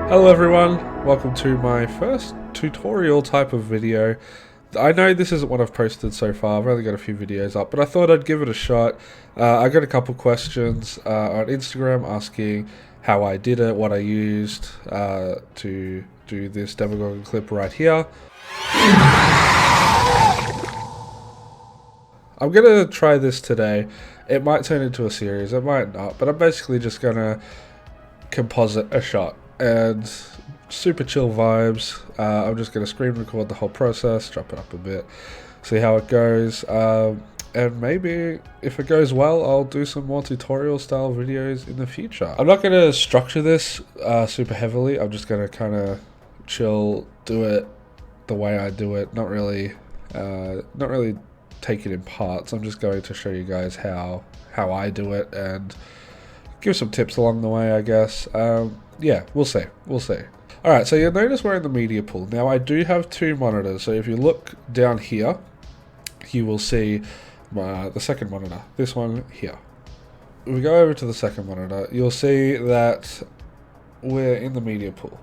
Hello everyone, welcome to my first tutorial type of video. I know this isn't what I've posted so far, I've only got a few videos up, but I thought I'd give it a shot. I got a couple questions on Instagram asking how I did it, what I used to do this Demogorgon clip right here. I'm going to try this today. It might turn into a series, it might not, but I'm basically just going to composite a shot. And super chill vibes. I'm just going to screen record the whole process, drop it up a bit, see how it goes, and maybe if it goes well I'll do some more tutorial style videos in the future. I'm not going to structure this super heavily. I'm just going to kind of chill, do it the way I do it, not really take it in parts. I'm just going to show you guys how I do it and give some tips along the way, I guess. Yeah, we'll see. Alright, so you'll notice we're in the media pool. Now I do have two monitors, so if you look down here, you will see the second monitor, this one here. If we go over to the second monitor, you'll see that we're in the media pool.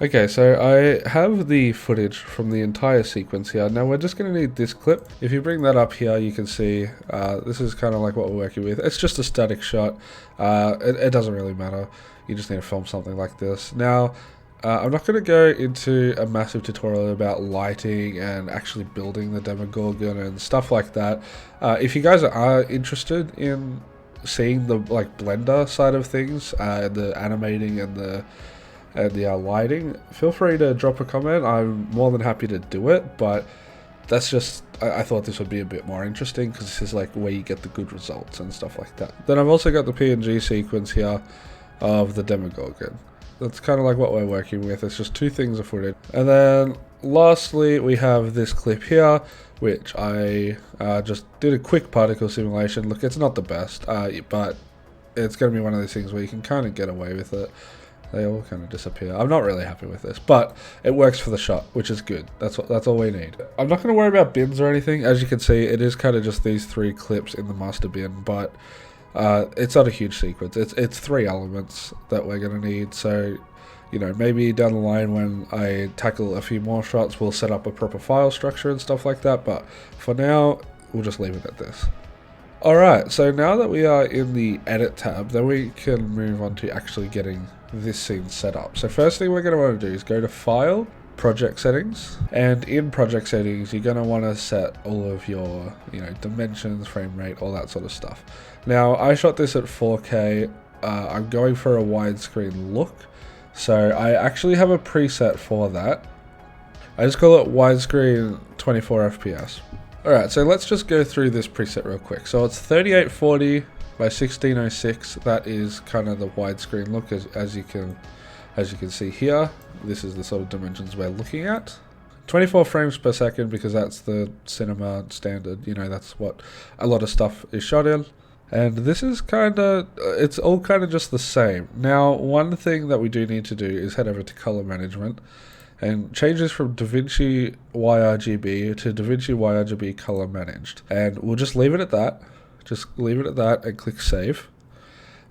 Okay, so I have the footage from the entire sequence here. Now we're just going to need this clip. If you bring that up here, you can see this is kind of like what we're working with. It's just a static shot. It doesn't really matter. You just need to film something like this. Now, I'm not going to go into a massive tutorial about lighting and actually building the Demogorgon and stuff like that. If you guys are interested in seeing the Blender side of things, the animating and the lighting, feel free to drop a comment. I'm more than happy to do it, but that's just, I thought this would be a bit more interesting because this is like where you get the good results and stuff like that. Then I've also got the PNG sequence here of the Demogorgon. That's kind of like what we're working with. It's just two things of footage. And then lastly, we have this clip here, which I just did a quick particle simulation. Look, it's not the best, but it's going to be one of those things where you can kind of get away with it. They all kind of disappear. I'm not really happy with this, but it works for the shot, which is good. That's all we need. I'm not going to worry about bins or anything. As you can see, it is kind of just these three clips in the master bin, but it's not a huge sequence. It's three elements that we're going to need. So, you know, maybe down the line when I tackle a few more shots, we'll set up a proper file structure and stuff like that. But for now, we'll just leave it at this. Alright, so now that we are in the edit tab, then we can move on to actually getting this scene set up. So first thing we're going to want to do is go to File, Project Settings, and in Project Settings you're going to want to set all of your, dimensions, frame rate, all that sort of stuff. Now I shot this at 4K, I'm going for a widescreen look, so I actually have a preset for that. I just call it widescreen 24 FPS. Alright, so let's just go through this preset real quick. So it's 3840 by 1606. That is kind of the widescreen look, as you can see here. This is the sort of dimensions we're looking at. 24 frames per second because that's the cinema standard. That's what a lot of stuff is shot in. And this is it's all kind of just the same. Now, one thing that we do need to do is head over to color management and change this from DaVinci YRGB to DaVinci YRGB color managed. And we'll just leave it at that. Just leave it at that and click save.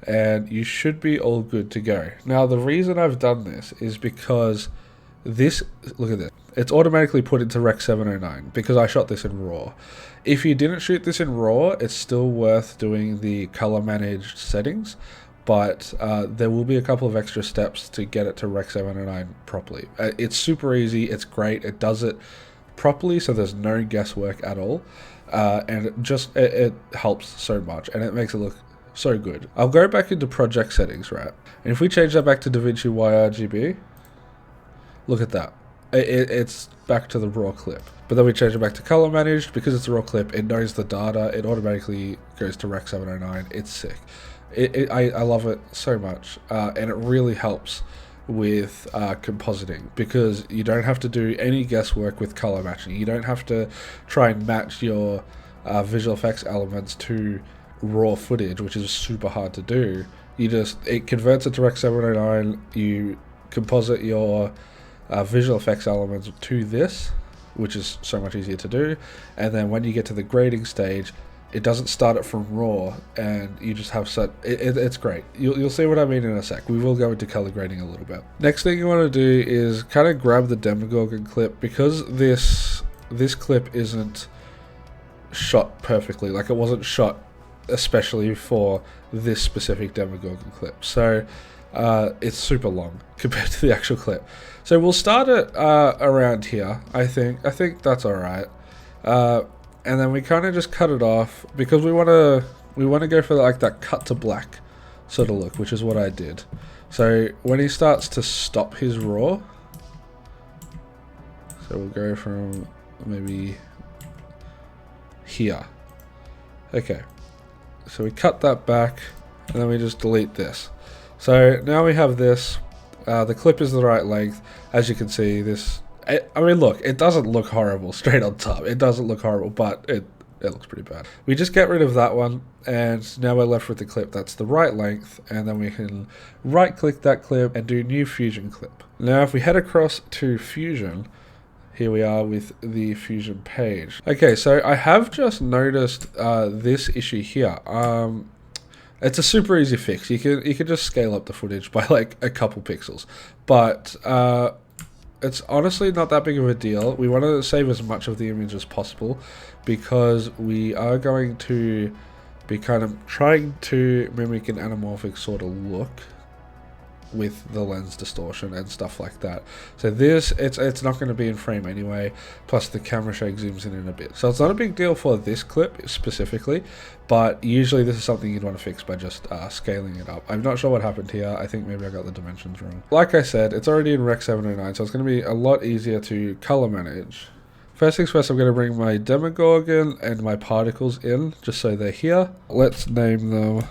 And you should be all good to go. Now, the reason I've done this is because this, look at this. It's automatically put into Rec 709 because I shot this in RAW. If you didn't shoot this in RAW, it's still worth doing the color managed settings. But there will be a couple of extra steps to get it to Rec 709 properly. It's super easy, it's great, it does it properly, so there's no guesswork at all. And it helps so much, and it makes it look so good. I'll go back into project settings, right? And if we change that back to DaVinci YRGB, look at that. It's back to the raw clip. But then we change it back to color managed. Because it's a raw clip, it knows the data, it automatically goes to Rec 709. It's sick. I love it so much, and it really helps with compositing because you don't have to do any guesswork with color matching. You don't have to try and match your visual effects elements to raw footage, which is super hard to do. It converts it to Rec 709, you composite your visual effects elements to this, which is so much easier to do, and then when you get to the grading stage, it doesn't start it from raw, and you just have such... It's great. You'll see what I mean in a sec. We will go into color grading a little bit. Next thing you want to do is kind of grab the Demogorgon clip, because this clip isn't shot perfectly. Like, it wasn't shot especially for this specific Demogorgon clip. So it's super long compared to the actual clip. So we'll start it around here. I think that's all right. And then we kind of just cut it off, because we want to go for like that cut to black sort of look, which is what I did. So when he starts to stop his raw, so we'll go from maybe here. Okay, so we cut that back, and then we just delete this. So now we have this. The clip is the right length. As you can see, I mean, look, it doesn't look horrible straight on top. It doesn't look horrible, but it looks pretty bad. We just get rid of that one, and now we're left with the clip that's the right length, and then we can right-click that clip and do New Fusion Clip. Now, if we head across to Fusion, here we are with the Fusion page. Okay, so I have just noticed this issue here. It's a super easy fix. You can just scale up the footage by like a couple pixels, but it's honestly not that big of a deal. We want to save as much of the image as possible, because we are going to be kind of trying to mimic an anamorphic sort of look with the lens distortion and stuff like that. So this, it's not going to be in frame anyway, plus the camera shake zooms in a bit. So it's not a big deal for this clip specifically, but usually this is something you'd want to fix by just scaling it up. I'm not sure what happened here. I think maybe I got the dimensions wrong. Like I said, it's already in Rec 709, so it's going to be a lot easier to color manage. First things first, I'm going to bring my Demogorgon and my particles in, just so they're here. Let's name them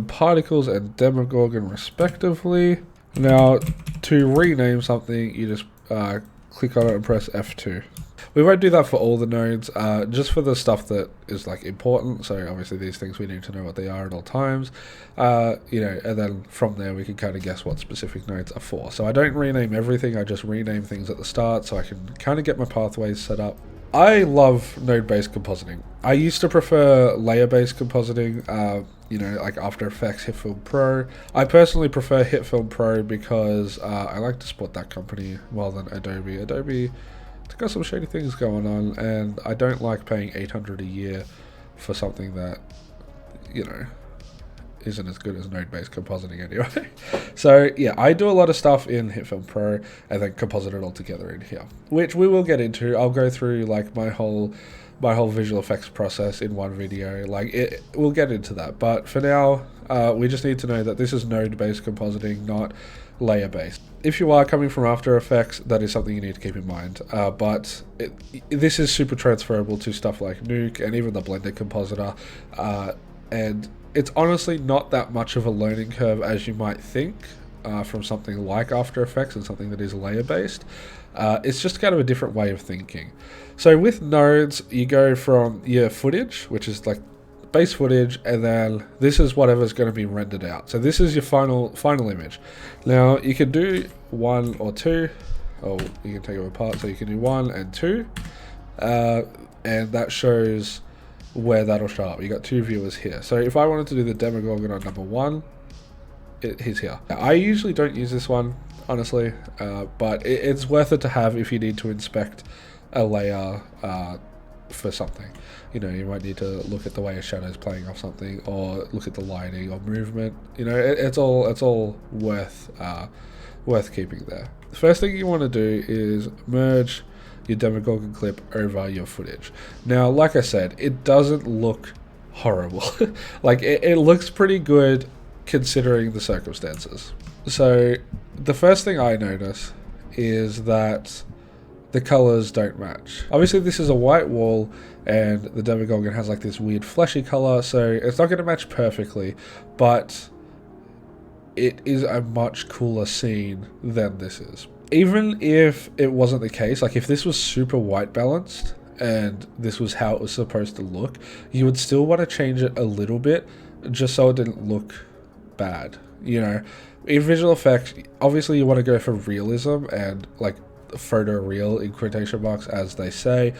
Particles and Demogorgon respectively. Now, to rename something, you just click on it and press F2. We won't do that for all the nodes, just for the stuff that is like important. So obviously these things we need to know what they are at all times, you know, and then from there we can kind of guess what specific nodes are for. So I don't rename everything, I just rename things at the start so I can kind of get my pathways set up. I love node-based compositing. I used to prefer layer-based compositing, you know, like After Effects, Hitfilm Pro. I personally prefer Hitfilm Pro because I like to support that company more than Adobe. Adobe, it's got some shady things going on, and I don't like paying $800 a year for something that, you know, isn't as good as node-based compositing anyway. So yeah, I do a lot of stuff in Hitfilm Pro and then composite it all together in here, which we will get into. I'll go through like my whole visual effects process in one video. Like we'll get into that, but for now we just need to know that this is node-based compositing, not layer-based. If you are coming from After Effects, that is something you need to keep in mind, but this is super transferable to stuff like Nuke and even the Blender compositor, and it's honestly not that much of a learning curve as you might think from something like After Effects and something that is layer-based. It's just kind of a different way of thinking. So with nodes, you go from your footage, which is like base footage, and then this is whatever's going to be rendered out. So this is your final image. Now you can do 1 or 2, or you can take it apart. So you can do 1 and 2, and that shows where that'll show up. You got 2 viewers here. So if I wanted to do the Demogorgon on number 1, he's here. I usually don't use this one, honestly, but it's worth it to have if you need to inspect a layer for something. You know, you might need to look at the way a shadow is playing off something, or look at the lighting or movement. You know, it's all worth keeping there. The first thing you want to do is merge your Demogorgon clip over your footage. Now, like I said, it doesn't look horrible. Like it looks pretty good considering the circumstances. So the first thing I notice is that the colors don't match. Obviously this is a white wall and the Demogorgon has like this weird fleshy color, so it's not going to match perfectly, but it is a much cooler scene than this is. Even if it wasn't the case, like if this was super white balanced and this was how it was supposed to look, you would still want to change it a little bit just so it didn't look bad. You know, in visual effects, obviously you want to go for realism and like photo real in quotation marks, as they say,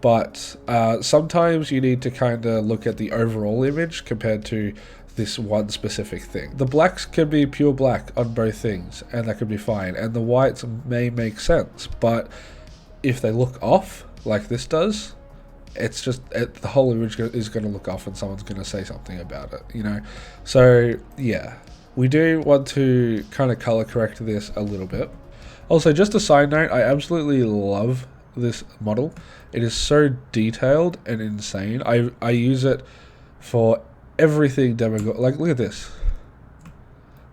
but sometimes you need to kind of look at the overall image compared to this one specific thing. The blacks can be pure black on both things, and that could be fine, and the whites may make sense, but if they look off like this does, it's just the whole image is going to look off and someone's going to say something about it, you know. So yeah, we do want to kind of color correct this a little bit. Also, just a side note, I absolutely love this model. It is so detailed and insane. I use it for everything Demogorgon. Like, look at this.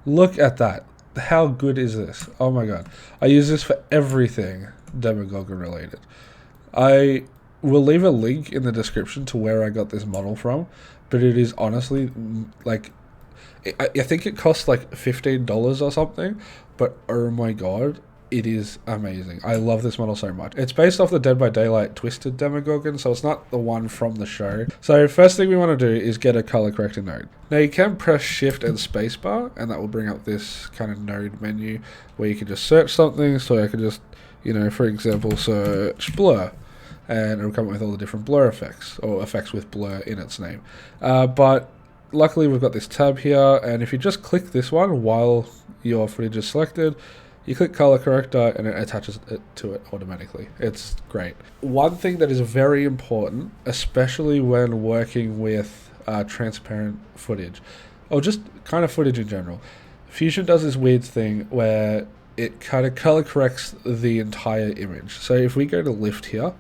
Look at that. How good is this? Oh my god. I use this for everything Demogorgon related. I will leave a link in the description to where I got this model from, but it is honestly, like, I think it costs like $15 or something, but oh my god, it is amazing. I love this model so much. It's based off the Dead by Daylight Twisted Demogorgon, so it's not the one from the show. So first thing we want to do is get a color correcting node. Now you can press Shift and Spacebar, and that will bring up this kind of node menu where you can just search something. So I can just, you know, for example, search blur, and it'll come up with all the different blur effects, or effects with blur in its name. But luckily we've got this tab here, and if you just click this one while your footage is selected, you click color corrector and it attaches it to it automatically. It's great. One thing that is very important, especially when working with transparent footage, or just kind of footage in general, Fusion does this weird thing where it kind of color corrects the entire image. So if we go to lift here,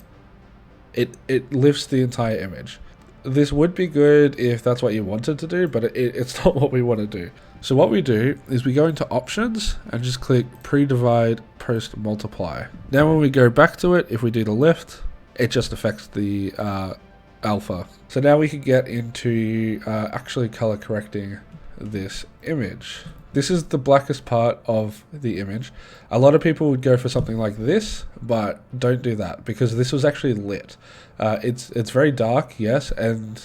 it lifts the entire image. This would be good if that's what you wanted to do, but it's not what we want to do. So what we do is we go into options and just click pre-divide post multiply. Now when we go back to it, if we do the lift, it just affects the alpha. So now we can get into actually color correcting this image. This is the blackest part of the image. A lot of people would go for something like this, but don't do that because this was actually lit. It's very dark, yes, and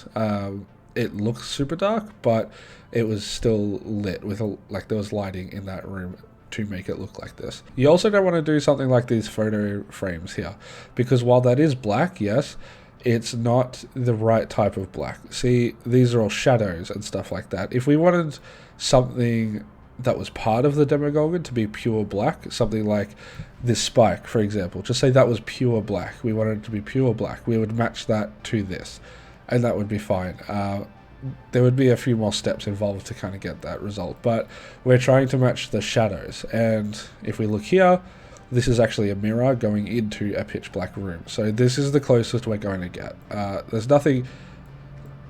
it looks super dark, but it was still lit with like there was lighting in that room to make it look like this. You also don't want to do something like these photo frames here, because while that is black, yes, it's not the right type of black. See, these are all shadows and stuff like that. If we wanted something that was part of the Demogorgon to be pure black, something like this spike, for example, just say that was pure black. We wanted it to be pure black. We would match that to this, and that would be fine. There would be a few more steps involved to kind of get that result, but we're trying to match the shadows. And if we look here, this is actually a mirror going into a pitch black room. So this is the closest we're going to get. There's nothing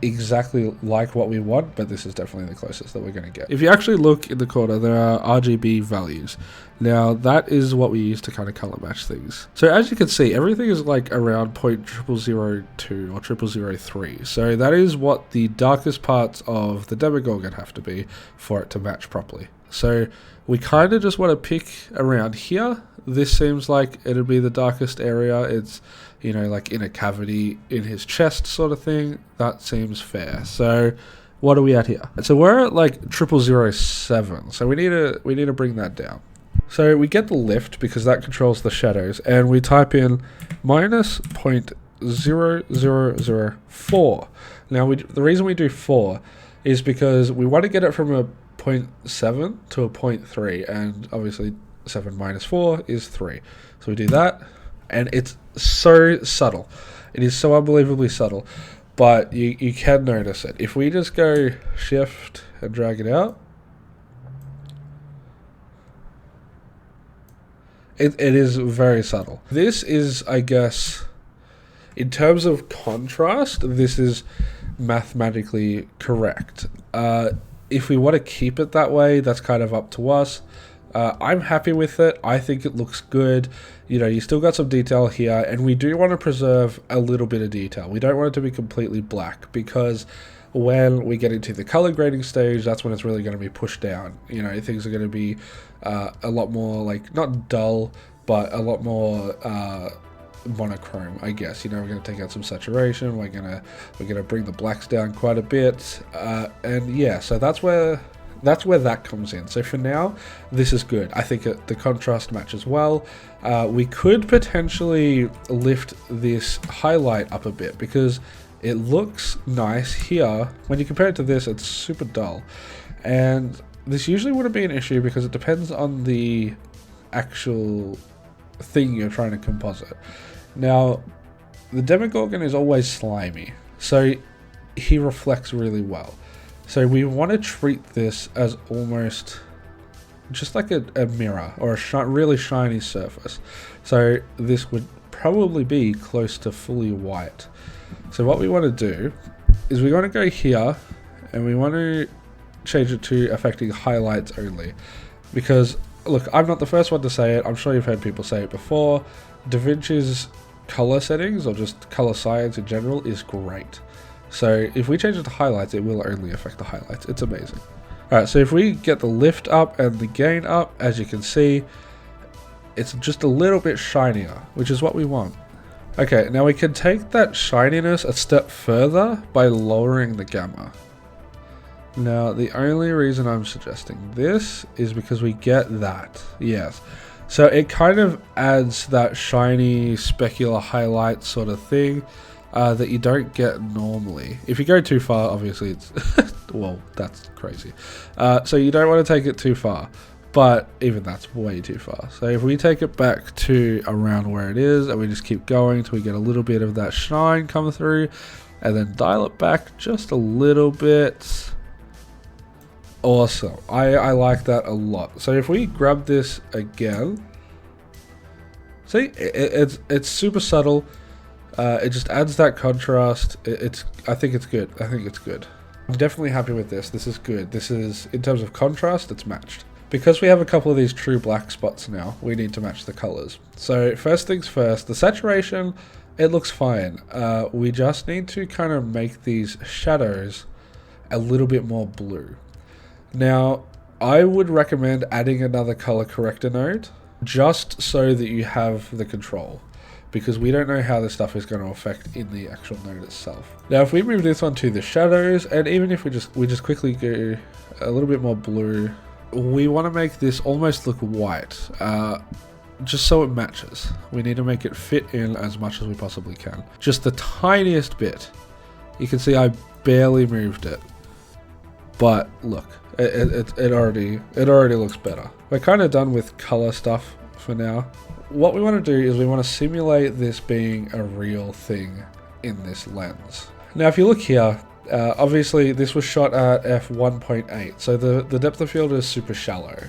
exactly like what we want, but this is definitely the closest that we're going to get. If you actually look in the corner, there are RGB values. Now that is what we use to kind of color match things. So as you can see, everything is like around 0.0002 or 0003. So that is what the darkest parts of the Demogorgon have to be for it to match properly. So we kind of just want to pick around here. This seems like it'll be the darkest area. It's, you know, like in a cavity in his chest sort of thing. That seems fair. So what are we at here? So we're at like 0007. So we need to bring that down. So we get the lift because that controls the shadows, and we type in minus 0.0004. Now the reason we do 4 is because we want to get it from a 0.7 to a 0.3, and obviously 7 minus 4 is 3. So we do that, and it's so subtle. It is so unbelievably subtle, but you can notice it. If we just go shift and drag it out, it is very subtle. This is, I guess, in terms of contrast, this is mathematically correct. If we want to keep it that way, that's kind of up to us. I'm happy with it. I think it looks good. You know, you still got some detail here, and we do want to preserve a little bit of detail. We don't want it to be completely black, because when we get into the color grading stage, that's when it's really going to be pushed down. You know, things are going to be a lot more, like, not dull, but a lot more monochrome, I guess. You know, we're going to take out some saturation. We're gonna bring the blacks down quite a bit, and yeah, so that's where That's where that comes in. So for now, this is good. I think the contrast matches well. We could potentially lift this highlight up a bit because it looks nice here. When you compare it to this, it's super dull. And this usually wouldn't be an issue because it depends on the actual thing you're trying to composite. Now, the Demogorgon is always slimy, so he reflects really well. So we want to treat this as almost just like a mirror or a really shiny surface. So this would probably be close to fully white. So what we want to do is we want to go here and we want to change it to affecting highlights only. Because look, I'm not the first one to say it. I'm sure you've heard people say it before. DaVinci's color settings or just color science in general is great. So if we change it to highlights, it will only affect the highlights. It's amazing. Alright, so if we get the lift up and the gain up, as you can see, it's just a little bit shinier, which is what we want. Okay, now we can take that shininess a step further by lowering the gamma. Now, the only reason I'm suggesting this is because we get that, yes. So it kind of adds that shiny specular highlight sort of thing that you don't get normally. If you go too far, obviously it's, well, that's crazy. So you don't want to take it too far, but even that's way too far. So if we take it back to around where it is and we just keep going till we get a little bit of that shine come through and then dial it back just a little bit. Awesome. I like that a lot. So if we grab this again, see, it's super subtle. It just adds that contrast. I think it's good. I think it's good. I'm definitely happy with this. This is good. This is, in terms of contrast, it's matched. Because we have a couple of these true black spots now, we need to match the colors. So first things first, the saturation, it looks fine. We just need to kind of make these shadows a little bit more blue. Now, I would recommend adding another color corrector node just so that you have the control, because we don't know how this stuff is going to affect in the actual node itself. Now, if we move this on to the shadows, and even if we just quickly go a little bit more blue, we want to make this almost look white, just so it matches. We need to make it fit in as much as we possibly can. Just the tiniest bit. You can see I barely moved it, but look. It already looks better. We're kind of done with color stuff for now. What we want to do is we want to simulate this being a real thing in this lens. Now, if you look here, obviously this was shot at f1.8, so the depth of field is super shallow.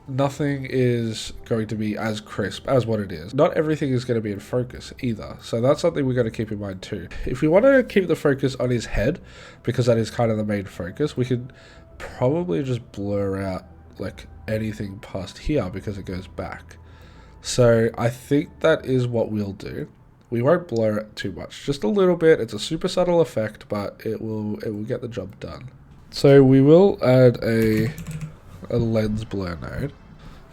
Nothing is going to be as crisp as what it is. Not everything is going to be in focus either, so that's something we've got to keep in mind too. If we want to keep the focus on his head, because that is kind of the main focus, we could probably just blur out like anything past here because it goes back. So I think that is what we'll do. We won't blur it too much, just a little bit. It's a super subtle effect, but it will get the job done. So we will add a lens blur node,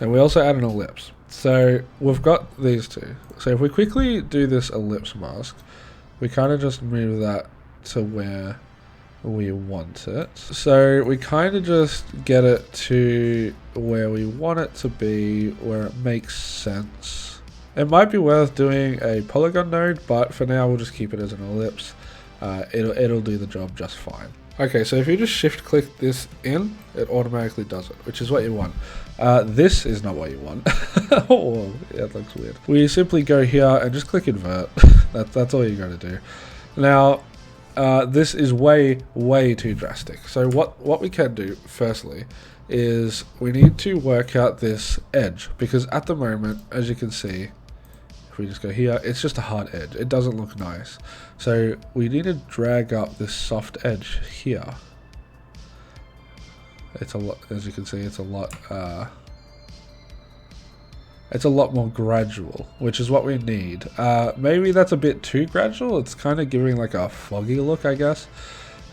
and we also add an ellipse. So we've got these two. So if we quickly do this ellipse mask, we kind of just move that to where we want it. So we kind of just get it to where we want it to be, where it makes sense. It might be worth doing a polygon node, but for now we'll just keep it as an ellipse. It'll do the job just fine. Okay, so if you just shift click this in, it automatically does it, which is what you want. This is not what you want. Oh, yeah, that looks weird. We simply go here and just click invert. That's all you gotta do. Now, this is way too drastic. So what we can do, firstly, is we need to work out this edge, because at the moment, as you can see, if we just go here, it's just a hard edge. It doesn't look nice. So we need to drag up this soft edge here. It's a lot, as you can see, it's a lot more gradual, which is what we need. Maybe that's a bit too gradual. It's kind of giving like a foggy look, I guess.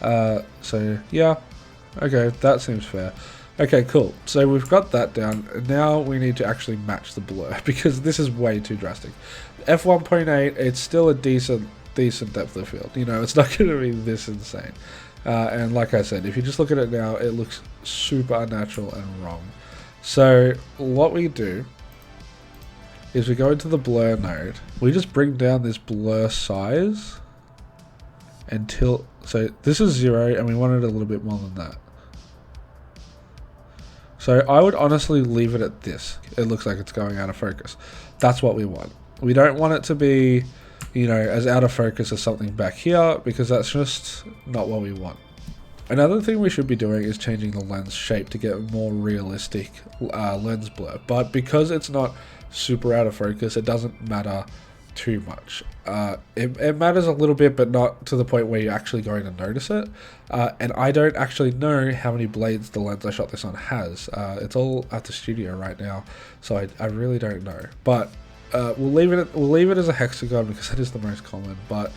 So yeah, okay, that seems fair. Okay, cool. So we've got that down. Now we need to actually match the blur, because this is way too drastic. F1.8, it's still a decent depth of field. You know, it's not going to be this insane. And like I said, if you just look at it now, it looks super unnatural and wrong. So what we do is we go into the blur node. We just bring down this blur size until, so this is 0 and we want it a little bit more than that. So I would honestly leave it at this. It looks like it's going out of focus. That's what we want. We don't want it to be, you know, as out of focus as something back here, because that's just not what we want. Another thing we should be doing is changing the lens shape to get a more realistic lens blur. But because it's not super out of focus, it doesn't matter too much. It matters a little bit, but not to the point where you're actually going to notice it. And I don't actually know how many blades the lens I shot this on has. It's all at the studio right now, so I really don't know. But we'll leave it as a hexagon because that is the most common. But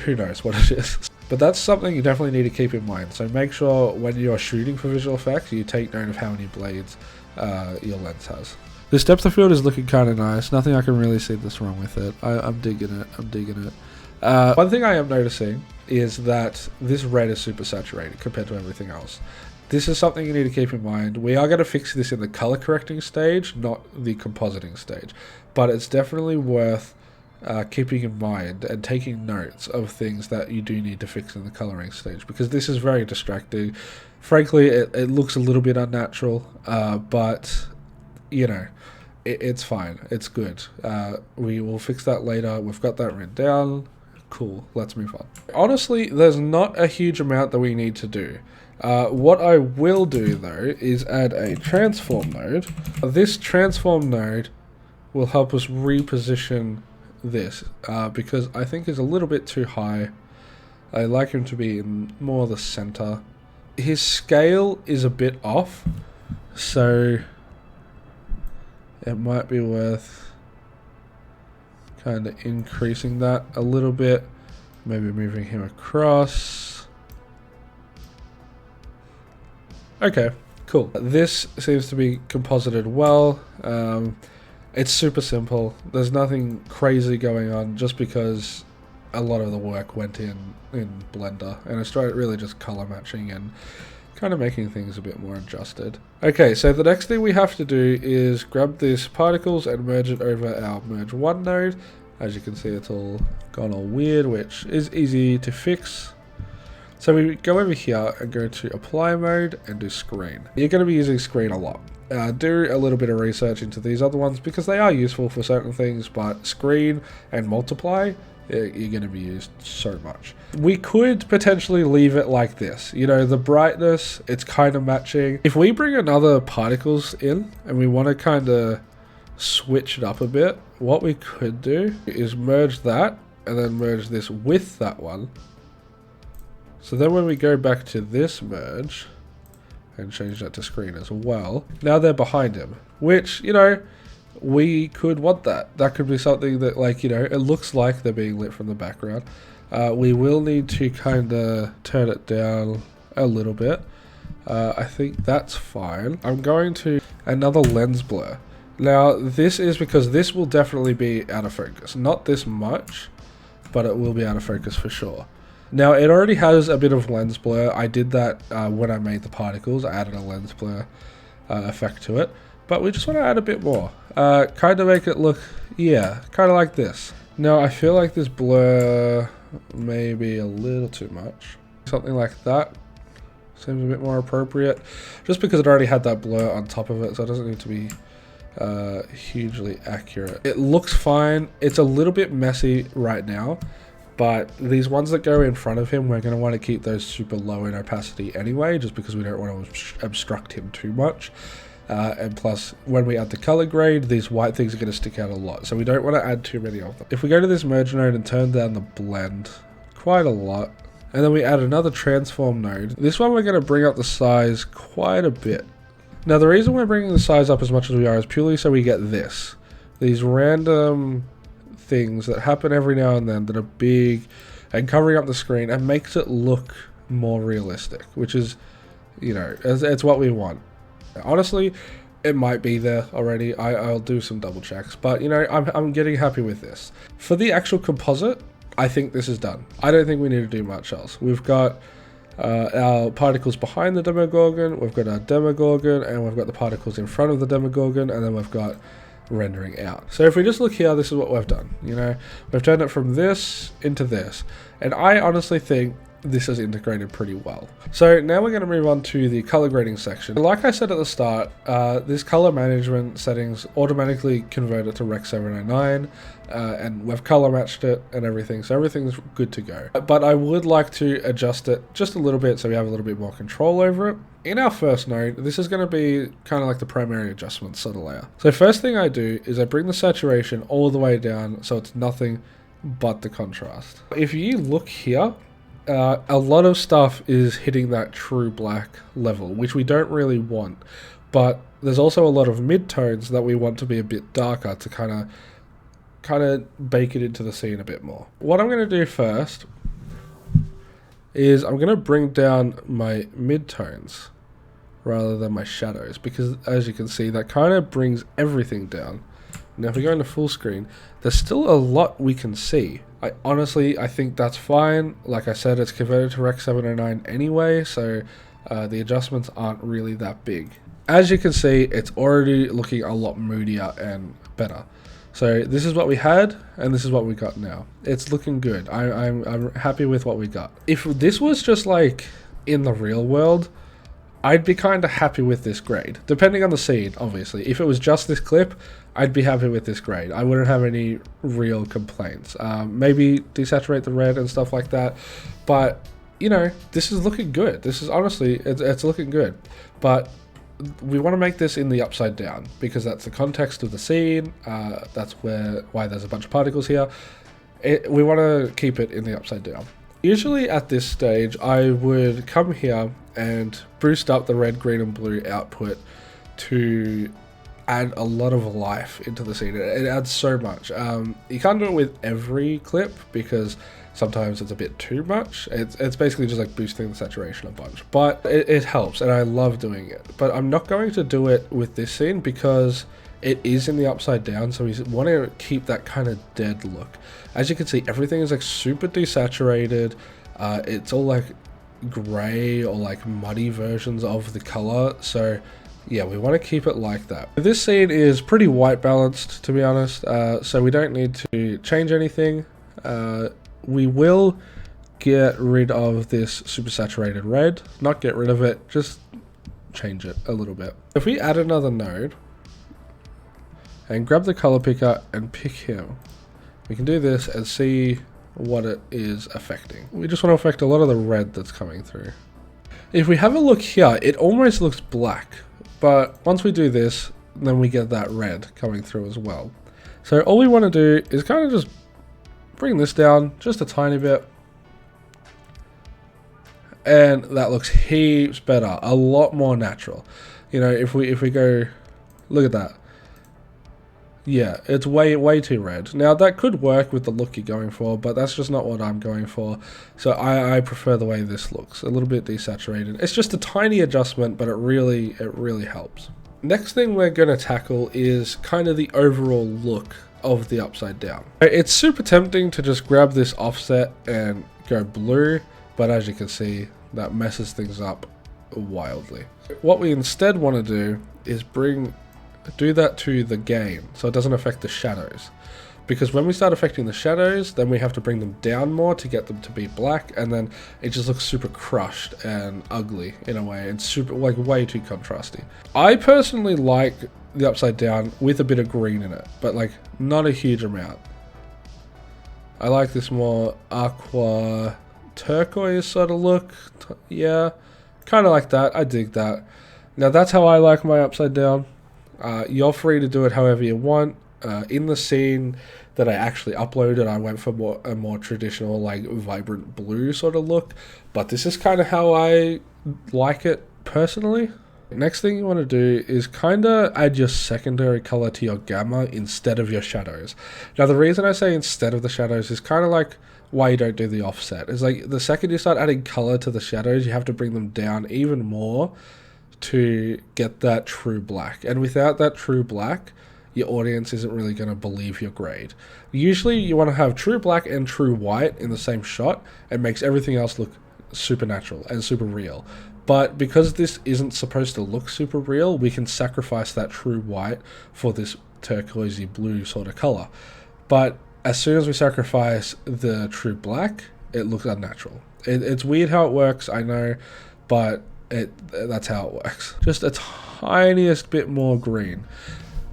who knows what it is. But that's something you definitely need to keep in mind. So make sure when you're shooting for visual effects, you take note of how many blades your lens has. This depth of field is looking kind of nice. Nothing I can really see that's wrong with it. I'm digging it. One thing I am noticing is that this red is super saturated compared to everything else. This is something you need to keep in mind. We are going to fix this in the color correcting stage, not the compositing stage. But it's definitely worth keeping in mind and taking notes of things that you do need to fix in the coloring stage, because this is very distracting. Frankly, it looks a little bit unnatural, but you know, it's fine. It's good. We will fix that later. We've got that written down. Cool. Let's move on. Honestly, there's not a huge amount that we need to do. What I will do though is add a transform node. This transform node will help us reposition this because I think is a little bit too high. I like him to be in more the center. His scale is a bit off, so it might be worth kind of increasing that a little bit, maybe moving him across. Okay, cool. This seems to be composited well. It's super simple. There's nothing crazy going on, just because a lot of the work went in Blender, and it's really just color matching and kind of making things a bit more adjusted. Okay, so the next thing we have to do is grab this particles and merge it over our merge 1 node. As you can see, it's all gone all weird, which is easy to fix. So we go over here and go to apply mode and do screen. You're going to be using screen a lot. Do a little bit of research into these other ones because they are useful for certain things, but screen and multiply, you're going to be used so much. We could potentially leave it like this. You know, the brightness, it's kind of matching. If we bring another particles in and we want to kind of switch it up a bit, what we could do is merge that and then merge this with that one. So then when we go back to this merge and change that to screen as well, now they're behind him, which, you know, we could want that. That could be something that, like, you know, it looks like they're being lit from the background. We will need to kind of turn it down a little bit. I think that's fine. I'm going to another lens blur. Now, this is because this will definitely be out of focus. Not this much, but it will be out of focus for sure. Now, it already has a bit of lens blur. I did that when I made the particles. I added a lens blur effect to it. But we just want to add a bit more. Kind of make it look, yeah, kind of like this. Now, I feel like this blur may be a little too much. Something like that seems a bit more appropriate. Just because it already had that blur on top of it, so it doesn't need to be hugely accurate. It looks fine. It's a little bit messy right now. But these ones that go in front of him, we're going to want to keep those super low in opacity anyway, just because we don't want to obstruct him too much. And plus, when we add the color grade, these white things are going to stick out a lot. So we don't want to add too many of them. If we go to this merge node and turn down the blend quite a lot, and then we add another transform node, this one we're going to bring up the size quite a bit. Now, the reason we're bringing the size up as much as we are is purely so we get this. These random things that happen every now and then that are big and covering up the screen and makes it look more realistic, which is, you know, it's what we want. Honestly, it might be there already. I'll do some double checks, but you know, I'm getting happy with this. For the actual composite, I think this is done. I don't think we need to do much else. We've got our particles behind the Demogorgon, we've got our Demogorgon, and we've got the particles in front of the Demogorgon, and then we've got rendering out. So if we just look here, this is what we've done. You know, we've turned it from this into this, and I honestly think this is integrated pretty well. So now we're going to move on to the color grading section. Like I said at the start, this color management settings automatically convert it to Rec 709, and we've color matched it and everything, so everything's good to go. But I would like to adjust it just a little bit so we have a little bit more control over it. In our first node, this is going to be kind of like the primary adjustment sort of layer. So first thing I do is I bring the saturation all the way down so it's nothing but the contrast. If you look here, a lot of stuff is hitting that true black level, which we don't really want, but there's also a lot of midtones that we want to be a bit darker to kind of bake it into the scene a bit more. What I'm going to do first is I'm going to bring down my midtones rather than my shadows, because as you can see, that kind of brings everything down. Now if we go into full screen, there's still a lot we can see. I think that's fine. Like I said, it's converted to Rec 709 anyway, so the adjustments aren't really that big. As you can see, it's already looking a lot moodier and better. So this is what we had, and this is what we got now. It's looking good. I'm happy with what we got. If this was just like in the real world, I'd be kind of happy with this grade, depending on the scene, obviously. If it was just this clip, I'd be happy with this grade. I wouldn't have any real complaints. Maybe desaturate the red and stuff like that. But, you know, this is looking good. This is honestly, it's looking good. But we want to make this in the upside down, because that's the context of the scene. That's why there's a bunch of particles here. We want to keep it in the upside down. Usually at this stage, I would come here and boost up the red, green, and blue output to add a lot of life into the scene. It adds so much. You can't do it with every clip because sometimes it's a bit too much. It's basically just like boosting the saturation a bunch, but it helps, and I love doing it. But I'm not going to do it with this scene because it is in the upside down, so we want to keep that kind of dead look. As you can see, everything is like super desaturated. It's all like gray or like muddy versions of the color, so yeah, we want to keep it like that. This scene is pretty white balanced, to be honest, so we don't need to change anything. We will get rid of this super saturated red. Not get rid of it, just change it a little bit. If we add another node and grab the color picker and pick him, we can do this and see what it is affecting. We just want to affect a lot of the red that's coming through. If we have a look here, it almost looks black, but once we do this, then we get that red coming through as well. So all we want to do is kind of just bring this down just a tiny bit, and that looks heaps better, a lot more natural. You know, if we go, look at that. Yeah, it's way too red. Now that could work with the look you're going for, but that's just not what I'm going for. So I prefer the way this looks, a little bit desaturated. It's just a tiny adjustment, but it really helps. Next thing we're going to tackle is kind of the overall look of the upside down. It's super tempting to just grab this offset and go blue, but as you can see, that messes things up wildly. What we instead want to do is do that to the game so it doesn't affect the shadows, because when we start affecting the shadows, then we have to bring them down more to get them to be black, and then it just looks super crushed and ugly in a way, and super like way too contrasty. I personally like the upside down with a bit of green in it, but like not a huge amount. I like this more aqua turquoise sort of look. Yeah, kind of like that. I dig that. Now that's how I like my upside down. You're free to do it however you want. In the scene that I actually uploaded, I went for a more traditional, like vibrant blue sort of look, but this is kind of how I like it personally. Next thing you want to do is kind of add your secondary color to your gamma instead of your shadows. Now the reason I say instead of the shadows is kind of like why you don't do the offset. It's like the second you start adding color to the shadows, you have to bring them down even more to get that true black, and without that true black, your audience isn't really going to believe your grade. Usually you want to have true black and true white in the same shot. It makes everything else look supernatural and super real. But because this isn't supposed to look super real, we can sacrifice that true white for this turquoisey blue sort of color. But as soon as we sacrifice the true black, it looks unnatural. It's weird how it works, I know, but that's how it works. Just a tiniest bit more green.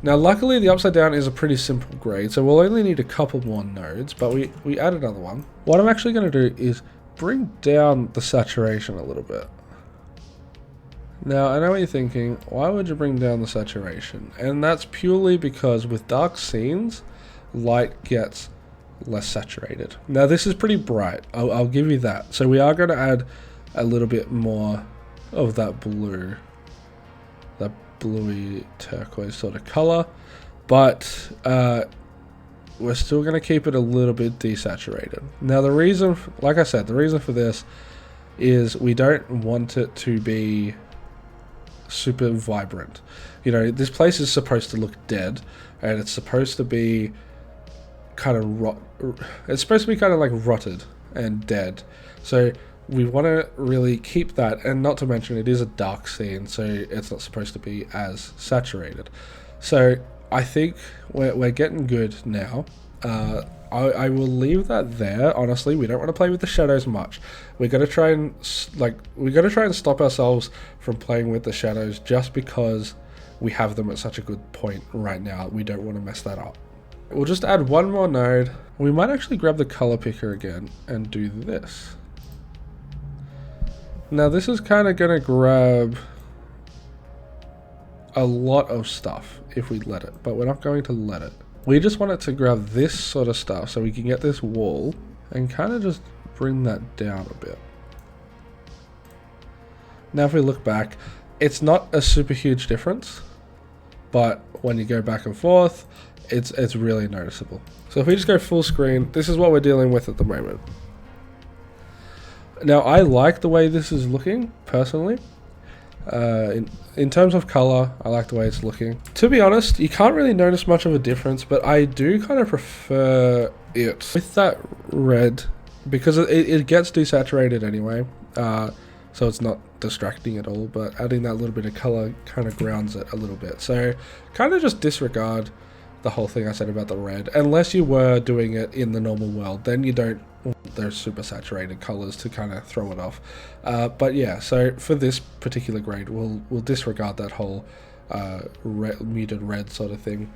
Now luckily the upside down is a pretty simple grade, so we'll only need a couple more nodes, but we add another one. What I'm actually going to do is bring down the saturation a little bit. Now I know what you're thinking, why would you bring down the saturation? And that's purely because with dark scenes, light gets less saturated. Now this is pretty bright, I'll give you that. So we are going to add a little bit more of that blue, that bluey turquoise sort of color, but we're still going to keep it a little bit desaturated. Now the reason, like I said, the reason for this is we don't want it to be super vibrant. You know, this place is supposed to look dead, and it's supposed to be kind of it's supposed to be kind of like rotted and dead. So we want to really keep that, and not to mention it is a dark scene, so it's not supposed to be as saturated. So I think we're getting good now. I will leave that there. Honestly, we don't want to play with the shadows much. We're gonna try and stop ourselves from playing with the shadows just because we have them at such a good point right now. We don't want to mess that up. We'll just add one more node. We might actually grab the color picker again and do this. Now this is kind of gonna grab a lot of stuff if we let it, but we're not going to let it. We just want it to grab this sort of stuff so we can get this wall and kind of just bring that down a bit. Now if we look back, it's not a super huge difference, but when you go back and forth, it's really noticeable. So if we just go full screen, this is what we're dealing with at the moment. Now I like the way this is looking personally. In terms of color, I like the way it's looking. To be honest, you can't really notice much of a difference, but I do kind of prefer it with that red because it gets desaturated anyway, so it's not distracting at all, but adding that little bit of color kind of grounds it a little bit. So kind of just disregard the whole thing I said about the red, unless you were doing it in the normal world, then you don't want those super saturated colors to kind of throw it off. But yeah, so for this particular grade, we'll disregard that whole muted red sort of thing.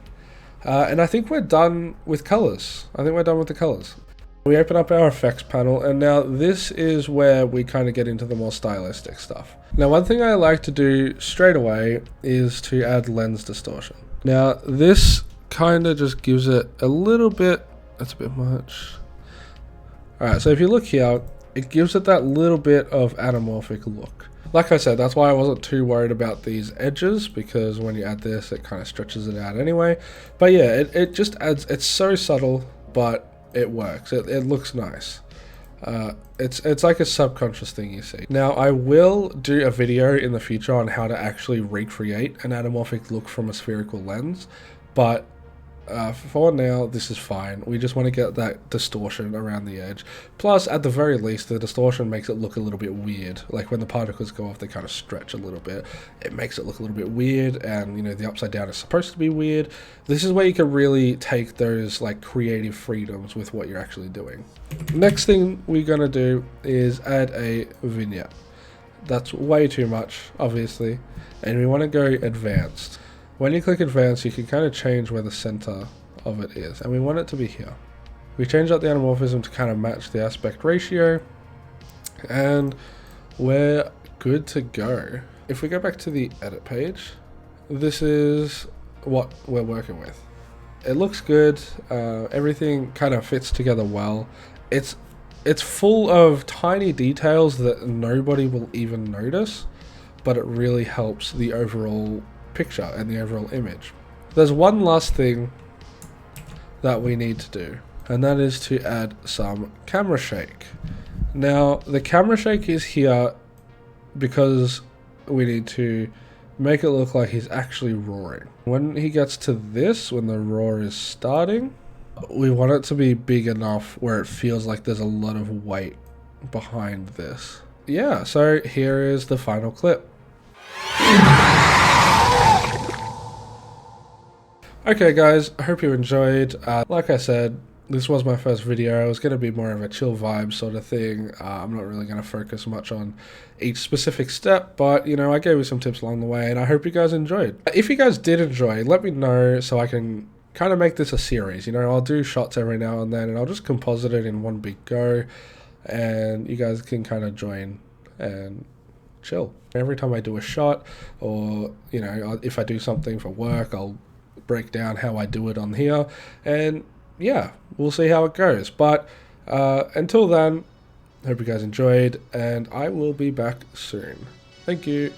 And I think we're done with colors. I think we're done with the colors. We open up our effects panel, and now this is where we kind of get into the more stylistic stuff. Now one thing I like to do straight away is to add lens distortion. Now this kind of just gives it a little bit, that's a bit much. Alright, so if you look here, it gives it that little bit of anamorphic look. Like I said, that's why I wasn't too worried about these edges, because when you add this, it kind of stretches it out anyway. But yeah, it just adds, it's so subtle, but it works. It looks nice. It's like a subconscious thing you see. Now I will do a video in the future on how to actually recreate an anamorphic look from a spherical lens, but for now this is fine. We just want to get that distortion around the edge. Plus, at the very least, the distortion makes it look a little bit weird. Like when the particles go off, they kind of stretch a little bit. It makes it look a little bit weird, and you know, the upside down is supposed to be weird. This is where you can really take those like creative freedoms with what you're actually doing. Next thing we're gonna do is add a vignette. That's way too much, obviously, and we want to go advanced. When you click advanced, you can kind of change where the center of it is, and we want it to be here. We change out the anamorphism to kind of match the aspect ratio, and we're good to go. If we go back to the edit page, this is what we're working with. It looks good. Everything kind of fits together well. It's full of tiny details that nobody will even notice, but it really helps the overall picture and the overall image. There's one last thing that we need to do, and that is to add some camera shake. Now the camera shake is here because we need to make it look like he's actually roaring. When he gets to this, when the roar is starting, we want it to be big enough where it feels like there's a lot of weight behind this. Yeah, so here is the final clip. Okay guys, I hope you enjoyed. Like I said, this was my first video. It was going to be more of a chill vibe sort of thing. I'm not really going to focus much on each specific step, but you know, I gave you some tips along the way and I hope you guys enjoyed. If you guys did enjoy, let me know so I can kind of make this a series. You know, I'll do shots every now and then and I'll just composite it in one big go and you guys can kind of join and chill. Every time I do a shot, or you know, if I do something for work, I'll break down how I do it on here, and yeah, we'll see how it goes. But until then, hope you guys enjoyed, and I will be back soon. Thank you.